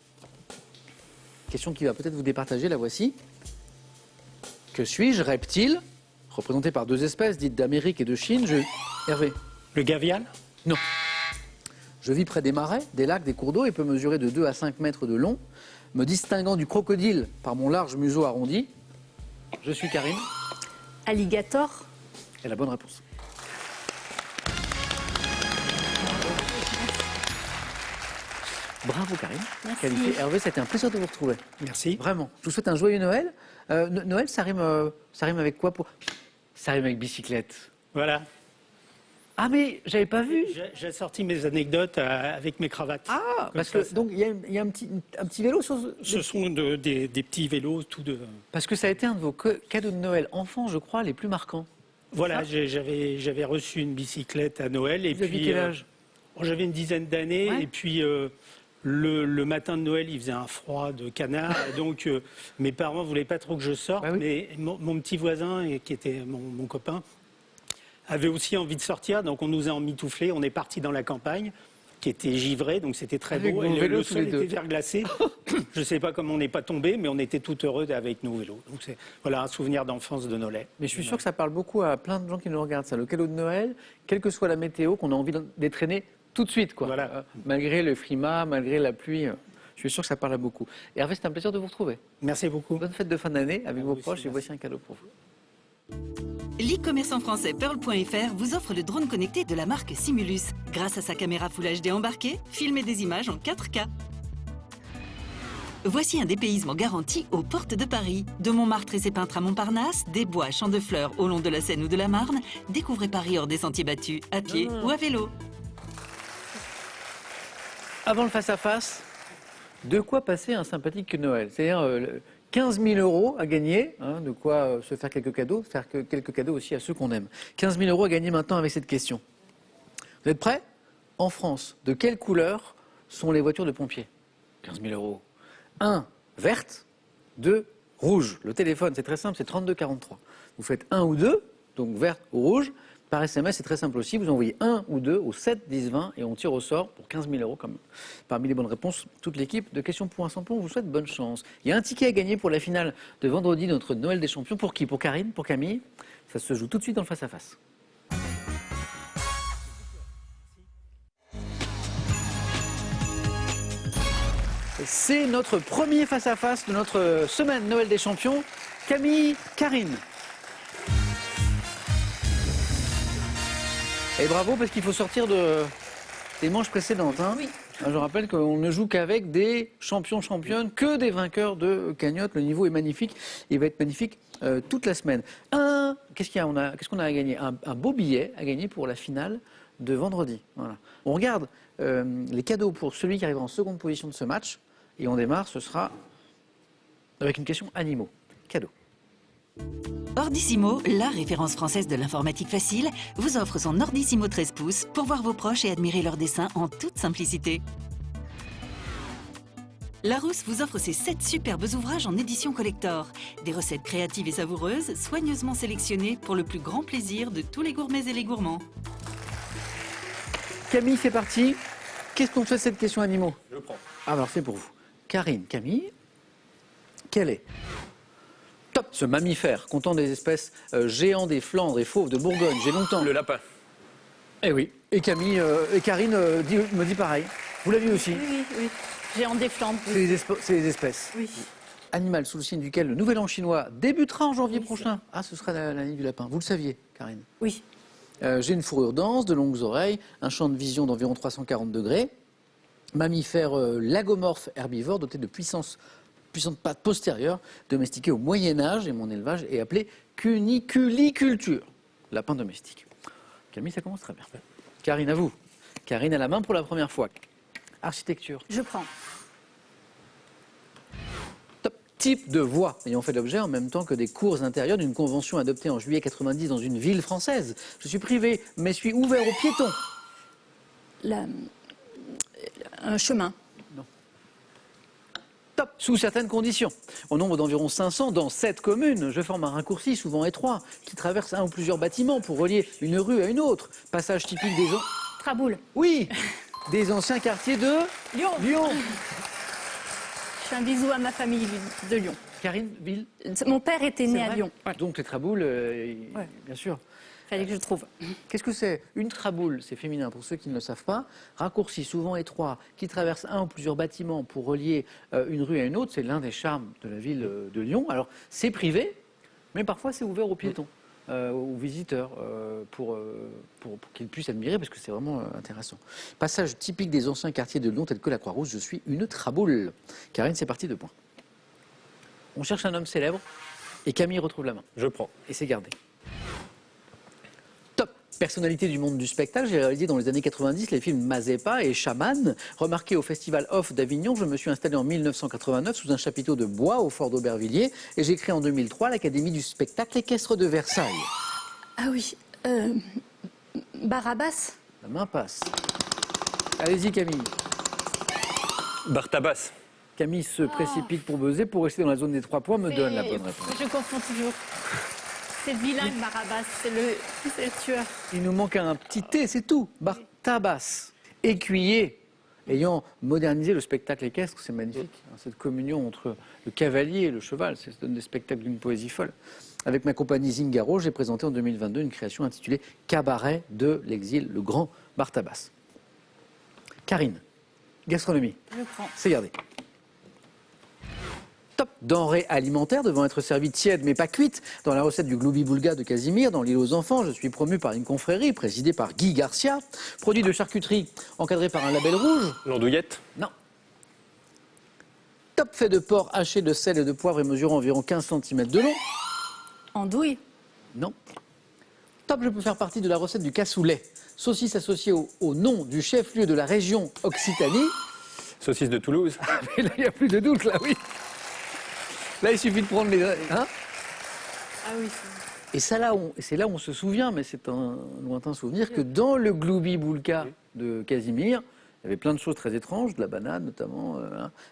[SPEAKER 1] Question qui va peut-être vous départager, la voici. Que suis-je? Reptile, représenté par 2 espèces dites d'Amérique et de Chine. Hervé?
[SPEAKER 5] Le gavial.
[SPEAKER 1] Non. Je vis près des marais, des lacs, des cours d'eau et peux mesurer de 2 à 5 mètres de long, me distinguant du crocodile par mon large museau arrondi. Je suis Karine.
[SPEAKER 4] Alligator.
[SPEAKER 1] Et la bonne réponse. Bravo Karine.
[SPEAKER 4] Merci.
[SPEAKER 1] Qualifié. Hervé, c'était un plaisir de vous retrouver.
[SPEAKER 5] Merci.
[SPEAKER 1] Vraiment. Je vous souhaite un joyeux Noël. Noël, ça rime avec quoi Ça rime avec bicyclette.
[SPEAKER 5] Voilà.
[SPEAKER 1] Ah mais j'avais pas vu.
[SPEAKER 5] J'ai sorti mes anecdotes avec mes cravates.
[SPEAKER 1] Ah,
[SPEAKER 5] Comme
[SPEAKER 1] parce
[SPEAKER 5] ça,
[SPEAKER 1] que donc il y a un petit vélo sur
[SPEAKER 5] Ce sont des petits vélos, tout de.
[SPEAKER 1] Parce que ça a été un de vos cadeaux de Noël enfant, je crois, les plus marquants.
[SPEAKER 5] Voilà, j'avais reçu une bicyclette à Noël et
[SPEAKER 1] Vous aviez
[SPEAKER 5] puis
[SPEAKER 1] quel âge?
[SPEAKER 5] j'avais une dizaine d'années
[SPEAKER 1] Ouais.
[SPEAKER 5] et puis le matin de Noël il faisait un froid de canard et donc mes parents voulaient pas trop que je sorte,
[SPEAKER 1] Bah oui.
[SPEAKER 5] mais mon petit voisin qui était mon copain avait aussi envie de sortir, donc on nous a emmitouflés, on est parti dans la campagne qui était givrée, donc c'était très
[SPEAKER 1] Avec
[SPEAKER 5] beau
[SPEAKER 1] vos
[SPEAKER 5] et
[SPEAKER 1] vélos
[SPEAKER 5] le
[SPEAKER 1] tous
[SPEAKER 5] sol
[SPEAKER 1] les deux.
[SPEAKER 5] était verglacé. Je ne sais pas comment on n'est pas tombé, mais on était tout heureux avec nos vélos. Donc c'est voilà un souvenir d'enfance de Noël.
[SPEAKER 1] Mais je suis sûr que ça parle beaucoup à plein de gens qui nous regardent, ça. Le cadeau de Noël, quelle que soit la météo, qu'on a envie d'étraîner tout de suite, quoi.
[SPEAKER 5] Voilà.
[SPEAKER 1] Malgré le frima, malgré la pluie, je suis sûr que ça parle à beaucoup. Et Hervé, c'est un plaisir de vous retrouver.
[SPEAKER 5] Merci beaucoup.
[SPEAKER 1] Bonne fête de fin d'année avec
[SPEAKER 5] À
[SPEAKER 1] vos
[SPEAKER 5] vous
[SPEAKER 1] proches
[SPEAKER 5] aussi,
[SPEAKER 1] et voici un cadeau pour vous.
[SPEAKER 7] L'e-commerçant français Pearl.fr vous offre le drone connecté de la marque Simulus. Grâce à sa caméra Full HD embarquée, filmez des images en 4K. Voici un dépaysement garanti aux portes de Paris. De Montmartre et ses peintres à Montparnasse, des bois, champs de fleurs au long de la Seine ou de la Marne, découvrez Paris hors des sentiers battus, à pied ou à vélo.
[SPEAKER 1] Avant le face-à-face, de quoi passer un sympathique Noël? C'est-à-dire 15 000 euros à gagner, hein, de quoi se faire quelques cadeaux, faire quelques cadeaux aussi à ceux qu'on aime. 15 000 euros à gagner maintenant avec cette question. Vous êtes prêts? En France, de quelle couleur sont les voitures de pompiers? 15 000 euros. 1, verte. 2, rouge. Le téléphone, c'est très simple, c'est 3243. Vous faites 1 ou 2, donc verte ou rouge. Par SMS, c'est très simple aussi. Vous envoyez 1 ou 2 au 7 10 20 et on tire au sort pour 15 000 euros. Comme parmi les bonnes réponses, toute l'équipe de Questions pour un Samplon vous souhaite bonne chance. Il y a un ticket à gagner pour la finale de vendredi de notre Noël des Champions. Pour qui? Pour Karine? Pour Camille? Ça se joue tout de suite dans le face-à-face. C'est notre premier face-à-face de notre semaine Noël des champions. Camille, Karine. Et bravo parce qu'il faut sortir des manches précédentes. Hein.
[SPEAKER 2] Oui.
[SPEAKER 1] Je rappelle qu'on ne joue qu'avec des championnes, que des vainqueurs de cagnotte. Le niveau est magnifique. Il va être magnifique toute la semaine. Qu'est-ce qu'on a à gagner? Un beau billet à gagner pour la finale de vendredi. Voilà. On regarde les cadeaux pour celui qui arrivera en seconde position de ce match. Et on démarre, ce sera avec une question animaux. Cadeau.
[SPEAKER 7] Ordissimo, la référence française de l'informatique facile, vous offre son Ordissimo 13 pouces pour voir vos proches et admirer leurs dessins en toute simplicité. Larousse vous offre ses 7 superbes ouvrages en édition collector. Des recettes créatives et savoureuses, soigneusement sélectionnées pour le plus grand plaisir de tous les gourmets et les gourmands.
[SPEAKER 1] Camille, c'est parti. Qu'est-ce qu'on fait de cette question animaux?
[SPEAKER 3] Je prends.
[SPEAKER 1] Alors, c'est pour vous. Karine, Camille, quel est top ce mammifère comptant des espèces géants des Flandres et fauves de Bourgogne? J'ai longtemps.
[SPEAKER 3] Le lapin.
[SPEAKER 1] Eh oui. Et Camille et Karine me dit pareil. Vous l'avez vu aussi?
[SPEAKER 4] Oui. Géant des Flandres.
[SPEAKER 1] C'est les espèces.
[SPEAKER 4] Oui.
[SPEAKER 1] Animal sous le signe duquel le nouvel an chinois débutera en janvier prochain. Ah, ce sera l'année du lapin. Vous le saviez, Karine?
[SPEAKER 4] Oui.
[SPEAKER 1] J'ai une fourrure dense, de longues oreilles, un champ de vision d'environ 340 degrés. Mammifère lagomorphe herbivore doté de puissantes pattes postérieures, domestiqué au Moyen-Âge, et mon élevage est appelé cuniculiculture, lapin domestique. Camille, ça commence très bien. Karine, à vous. Karine à la main pour la première fois. Architecture.
[SPEAKER 4] Je prends.
[SPEAKER 1] Top. Type de voie ayant fait l'objet en même temps que des cours intérieures d'une convention adoptée en juillet 90 dans une ville française. Je suis privé, mais suis ouvert aux piétons.
[SPEAKER 4] Un chemin.
[SPEAKER 1] Top, sous certaines conditions. Au nombre d'environ 500 dans 7 communes, je forme un raccourci souvent étroit qui traverse un ou plusieurs bâtiments pour relier une rue à une autre. Passage typique des...
[SPEAKER 4] Traboul.
[SPEAKER 1] Oui, des anciens quartiers de...
[SPEAKER 4] Lyon. Je fais un bisou à ma famille de Lyon.
[SPEAKER 1] Karine, ville.
[SPEAKER 4] Mon père était né à Lyon.
[SPEAKER 1] Donc les traboules, bien sûr.
[SPEAKER 4] Fallait que je trouve.
[SPEAKER 1] Qu'est-ce que c'est? Une traboule, c'est féminin pour ceux qui ne le savent pas. Raccourci souvent étroit qui traverse un ou plusieurs bâtiments pour relier une rue à une autre. C'est l'un des charmes de la ville de Lyon. Alors c'est privé, mais parfois c'est ouvert aux piétons, aux visiteurs, pour qu'ils puissent admirer parce que c'est vraiment intéressant. Passage typique des anciens quartiers de Lyon tels que la Croix-Rouge, je suis une traboule. Karine, c'est parti, 2 points. On cherche un homme célèbre et Camille retrouve la main.
[SPEAKER 3] Je prends.
[SPEAKER 1] Et c'est gardé. Top personnalité du monde du spectacle, j'ai réalisé dans les années 90 les films Mazeppa et Chaman. Remarqué au Festival Off d'Avignon, je me suis installé en 1989 sous un chapiteau de bois au fort d'Aubervilliers et j'ai créé en 2003 l'Académie du spectacle équestre de Versailles.
[SPEAKER 4] Ah oui. Barabbas.
[SPEAKER 1] La main passe. Allez-y Camille.
[SPEAKER 3] Bartabas.
[SPEAKER 1] Camille se précipite pour buzzer, pour rester dans la zone des 3 points, me donne la bonne réponse.
[SPEAKER 4] Je confonds toujours. C'est bilingue, Barabbas, c'est le tueur.
[SPEAKER 1] Il nous manque un petit T, c'est tout. Bartabas. Écuyer. Ayant modernisé le spectacle équestre, c'est magnifique. Cette communion entre le cavalier et le cheval, ça donne des spectacles d'une poésie folle. Avec ma compagnie Zingaro, j'ai présenté en 2022 une création intitulée Cabaret de l'exil, le grand Bartabas. Karine, gastronomie.
[SPEAKER 4] Je prends.
[SPEAKER 1] C'est gardé. Top denrées alimentaires devant être servies tièdes mais pas cuites. Dans la recette du gloubi-boulga de Casimir, dans l'île aux enfants, je suis promu par une confrérie présidée par Guy Garcia. Produit de charcuterie encadré par un label rouge.
[SPEAKER 3] L'andouillette.
[SPEAKER 1] Non. Top fait de porc haché de sel et de poivre et mesurant environ 15 cm de long.
[SPEAKER 4] Andouille.
[SPEAKER 1] Non. Top, je peux faire partie de la recette du cassoulet. Saucisse associée au nom du chef-lieu de la région Occitanie.
[SPEAKER 3] Saucisse de Toulouse.
[SPEAKER 1] Mais là, il n'y a plus de doute, là, oui. Là, il suffit de prendre les... Hein?
[SPEAKER 4] Ah oui.
[SPEAKER 1] Et c'est là où on se souvient, mais c'est un lointain souvenir, que dans le gloubi-boulka de Casimir, il y avait plein de choses très étranges, de la banane notamment,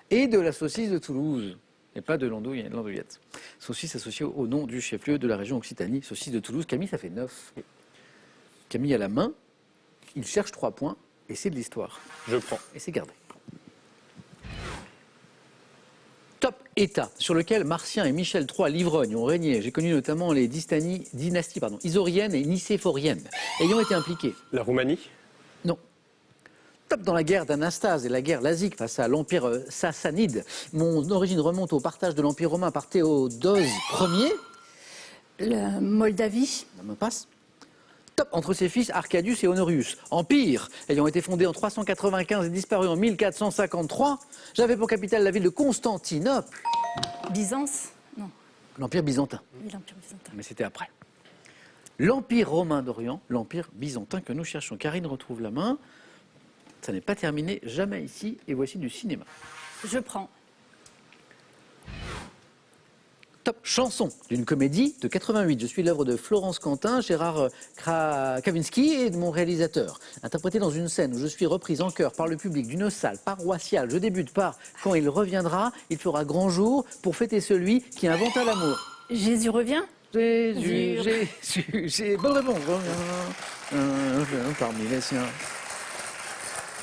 [SPEAKER 1] et de la saucisse de Toulouse. Et pas de l'andouillette. Saucisse associée au nom du chef-lieu de la région Occitanie, saucisse de Toulouse. Camille, ça fait 9. Camille à la main, il cherche 3 points, et c'est de l'histoire.
[SPEAKER 3] Je prends.
[SPEAKER 1] Et c'est gardé. Top État, sur lequel Martien et Michel III l'ivrogne ont régné. J'ai connu notamment les dynasties isoriennes et nicéphoriennes, ayant été impliquées.
[SPEAKER 3] La Roumanie.
[SPEAKER 1] Non. Top dans la guerre d'Anastase et la guerre lazique face à l'Empire sassanide. Mon origine remonte au partage de l'Empire romain par Théodose Ier.
[SPEAKER 4] La Moldavie.
[SPEAKER 1] Ça me passe. Top entre ses fils Arcadius et Honorius. Empire ayant été fondé en 395 et disparu en 1453. J'avais pour capitale la ville de Constantinople.
[SPEAKER 4] Byzance. Non,
[SPEAKER 1] L'Empire byzantin.
[SPEAKER 4] l'Empire byzantin.
[SPEAKER 1] Mais c'était après. L'Empire romain d'Orient, l'Empire byzantin que nous cherchons. Karine retrouve la main. Ça n'est pas terminé, jamais ici. Et voici du cinéma.
[SPEAKER 4] Je prends.
[SPEAKER 1] Top chanson d'une comédie de 88. Je suis l'œuvre de Florence Quentin, Gérard Kavinsky et de mon réalisateur. Interprétée dans une scène où je suis reprise en chœur par le public d'une salle paroissiale. Je débute par « Quand il reviendra, il fera grand jour pour fêter celui qui inventa l'amour ».
[SPEAKER 4] Jésus revient.
[SPEAKER 1] Jésus, bonne réponse. Parmi les siens.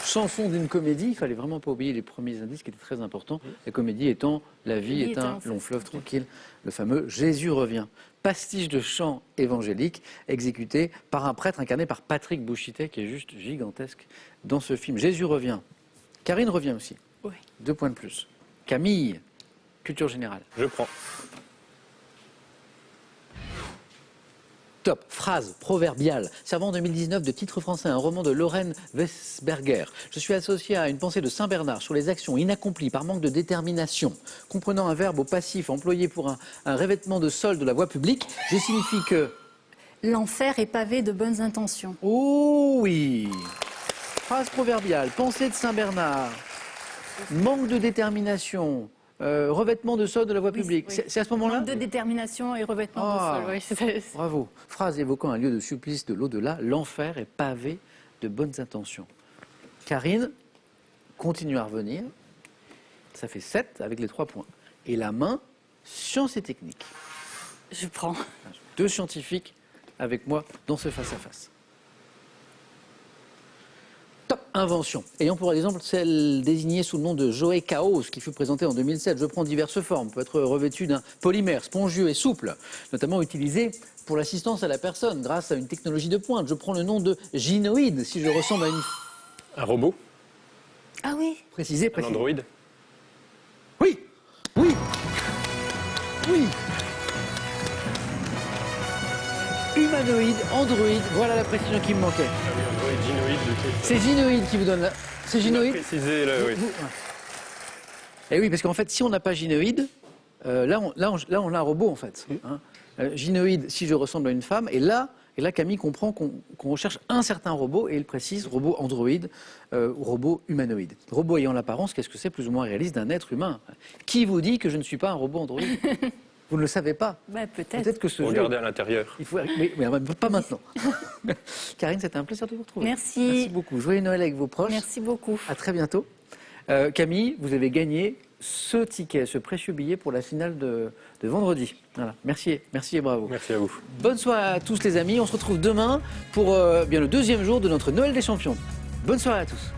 [SPEAKER 1] Chanson d'une comédie, il fallait vraiment pas oublier les premiers indices qui étaient très importants. La comédie étant La vie est un long fleuve tranquille, le fameux Jésus revient. Pastiche de chant évangélique exécuté par un prêtre incarné par Patrick Bouchitet qui est juste gigantesque dans ce film. Jésus revient. Karine revient aussi.
[SPEAKER 4] Oui.
[SPEAKER 1] 2 points de plus. Camille, culture générale.
[SPEAKER 3] Je prends.
[SPEAKER 1] Top, phrase proverbiale, servant en 2019 de titre français à un roman de Lorraine Westberger. Je suis associé à une pensée de Saint Bernard sur les actions inaccomplies par manque de détermination. Comprenant un verbe au passif employé pour un revêtement de sol de la voie publique, je signifie que...
[SPEAKER 4] L'enfer est pavé de bonnes intentions.
[SPEAKER 1] Oh oui. Phrase proverbiale, pensée de Saint Bernard, manque de détermination, revêtement de sol de la voie publique.
[SPEAKER 4] Oui.
[SPEAKER 1] C'est à ce moment-là?
[SPEAKER 4] Manque de détermination et revêtement de sol. Oui,
[SPEAKER 1] Bravo. Phrase évoquant un lieu de supplice de l'au-delà, l'enfer est pavé de bonnes intentions. Karine, continue à revenir. Ça fait 7 avec les 3 points. Et la main, sciences et techniques.
[SPEAKER 4] Je prends.
[SPEAKER 1] 2 scientifiques avec moi dans ce face-à-face. Top invention. Ayant pour exemple celle désignée sous le nom de Joe Chaos, qui fut présentée en 2007. Je prends diverses formes. Peut être revêtu d'un polymère spongieux et souple, notamment utilisé pour l'assistance à la personne grâce à une technologie de pointe. Je prends le nom de gynoïde, si je ressemble à une...
[SPEAKER 3] Un robot?
[SPEAKER 4] Ah oui.
[SPEAKER 1] Précisé.
[SPEAKER 3] Un android?
[SPEAKER 1] Oui. Oui. Oui. Humanoïde, androïde, voilà la précision qui me manquait.
[SPEAKER 3] Ah oui, android, gynoïde.
[SPEAKER 1] C'est gynoïde qui vous donne la... C'est gynoïde.
[SPEAKER 3] Précisé, là, oui.
[SPEAKER 1] Et oui, parce qu'en fait, si on n'a pas gynoïde, là, on a un robot, en fait. Hein. Gynoïde, si je ressemble à une femme, et là Camille comprend qu'on recherche un certain robot, et il précise robot androïde, robot humanoïde. Robot ayant l'apparence, qu'est-ce que c'est, plus ou moins réaliste, d'un être humain. Qui vous dit que je ne suis pas un robot androïde? Vous ne le savez pas.
[SPEAKER 4] Bah, peut-être.
[SPEAKER 1] Peut-être que ce jeu...
[SPEAKER 3] Regardez à l'intérieur.
[SPEAKER 1] Il faut... mais pas maintenant. Karine, c'était un plaisir de vous retrouver.
[SPEAKER 4] Merci.
[SPEAKER 1] Merci beaucoup. Joyeux Noël avec vos proches.
[SPEAKER 4] Merci beaucoup.
[SPEAKER 1] À très bientôt. Camille, vous avez gagné ce ticket, ce précieux billet pour la finale de vendredi. Voilà. Merci et bravo.
[SPEAKER 3] Merci à vous.
[SPEAKER 1] Bonne soirée à tous les amis. On se retrouve demain pour bien le 2e jour de notre Noël des champions. Bonne soirée à tous.